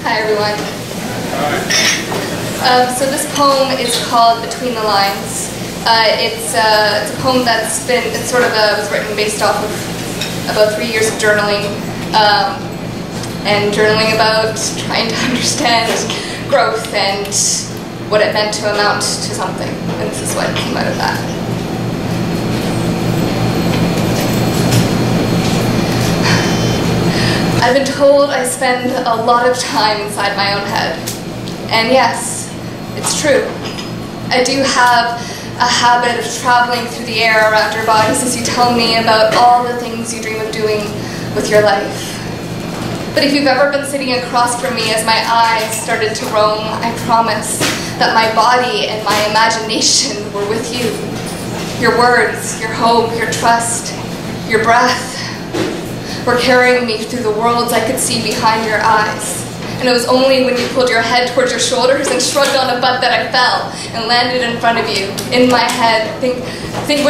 Hi everyone. So this poem is called Between the Lines. It's a poem that's was written based off of about 3 years of journaling, and journaling about trying to understand growth and what it meant to amount to something. And this is what came out of that. I've been told I spend a lot of time inside my own head. And yes, it's true. I do have a habit of traveling through the air around your bodies as you tell me about all the things you dream of doing with your life. But if you've ever been sitting across from me as my eyes started to roam, I promise that my body and my imagination were with you. Your words, your hope, your trust, your breath were carrying me through the worlds I could see behind your eyes. And it was only when you pulled your head towards your shoulders and shrugged on a butt that I fell and landed in front of you, in my head, thinking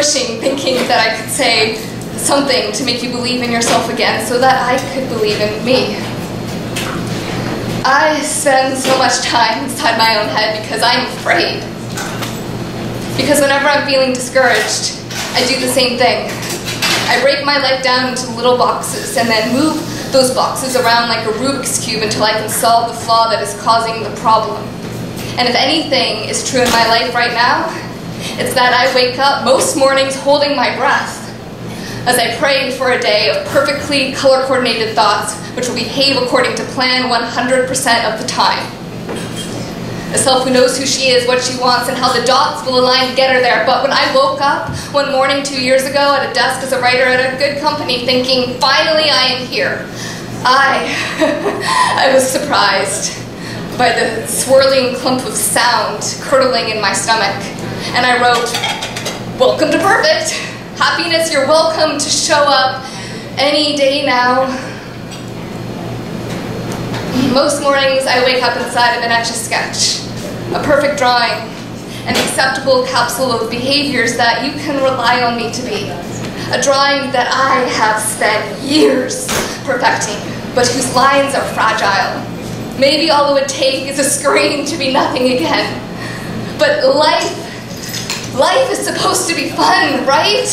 that I could say something to make you believe in yourself again so that I could believe in me. I spend so much time inside my own head because I'm afraid. Because whenever I'm feeling discouraged, I do the same thing. I break my life down into little boxes and then move those boxes around like a Rubik's Cube until I can solve the flaw that is causing the problem. And if anything is true in my life right now, it's that I wake up most mornings holding my breath as I pray for a day of perfectly color-coordinated thoughts which will behave according to plan 100% of the time. A self who knows who she is, what she wants, and how the dots will align to get her there. But when I woke up one morning 2 years ago at a desk as a writer at a good company thinking, finally I am here, I was surprised by the swirling clump of sound curdling in my stomach. And I wrote, welcome to perfect. Happiness, you're welcome to show up any day now. Most mornings I wake up inside of an Etch-a-Sketch, a perfect drawing, an acceptable capsule of behaviors that you can rely on me to be. A drawing that I have spent years perfecting, but whose lines are fragile. Maybe all it would take is a scream to be nothing again. But life is supposed to be fun, right?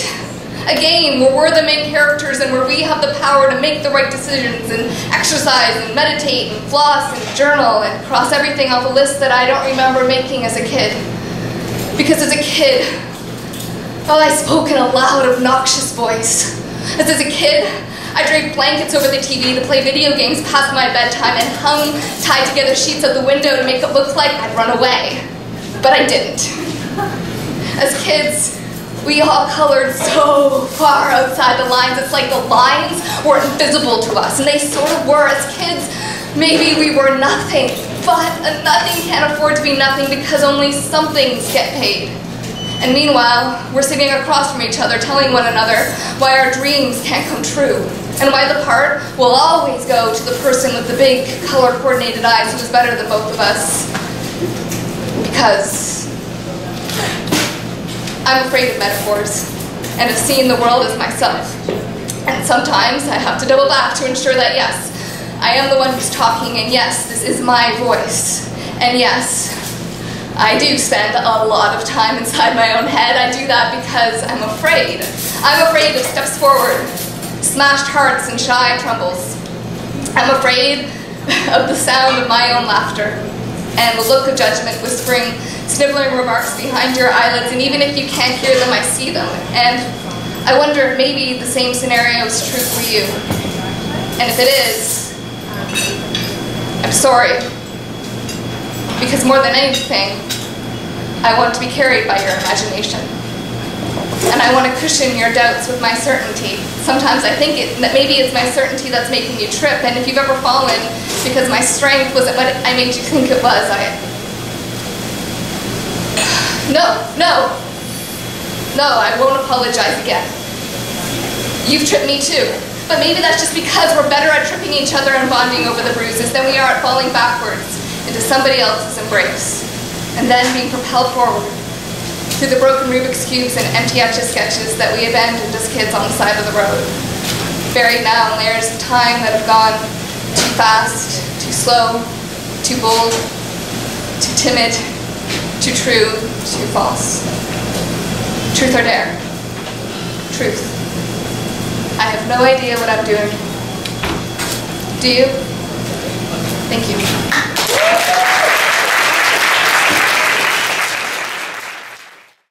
A game where we're the main characters and where we have the power to make the right decisions and exercise and meditate and floss and journal and cross everything off a list that I don't remember making as a kid. Because as a kid, I spoke in a loud, obnoxious voice. As a kid, I draped blankets over the TV to play video games past my bedtime and hung tied together sheets out the window to make it look like I'd run away. But I didn't. As kids, we all colored so far outside the lines. It's like the lines were invisible to us, and they sort of were. As kids, maybe we were nothing, but a nothing can't afford to be nothing because only some things get paid. And meanwhile, we're sitting across from each other telling one another why our dreams can't come true, and why the part will always go to the person with the big, color-coordinated eyes who is better than both of us. Because I'm afraid of metaphors, and of seeing the world as myself. And sometimes I have to double back to ensure that, yes, I am the one who's talking, and yes, this is my voice. And yes, I do spend a lot of time inside my own head. I do that because I'm afraid. I'm afraid of steps forward, smashed hearts, and shy trembles. I'm afraid of the sound of my own laughter, and the look of judgment whispering, sniveling remarks behind your eyelids, and even if you can't hear them, I see them. And I wonder if maybe the same scenario is true for you. And if it is, I'm sorry. Because more than anything, I want to be carried by your imagination. And I want to cushion your doubts with my certainty. Sometimes I think that maybe it's my certainty that's making you trip, and if you've ever fallen because my strength wasn't what I made you think it was, No, I won't apologize again. You've tripped me too, but maybe that's just because we're better at tripping each other and bonding over the bruises than we are at falling backwards into somebody else's embrace, and then being propelled forward through the broken Rubik's Cubes and empty Etch-a-Sketches that we abandoned as kids on the side of the road, buried now in layers of time that have gone too fast, too slow, Too bold, too timid, too true, too false. Truth or dare? Truth. I have no idea what I'm doing. Do you? Thank you.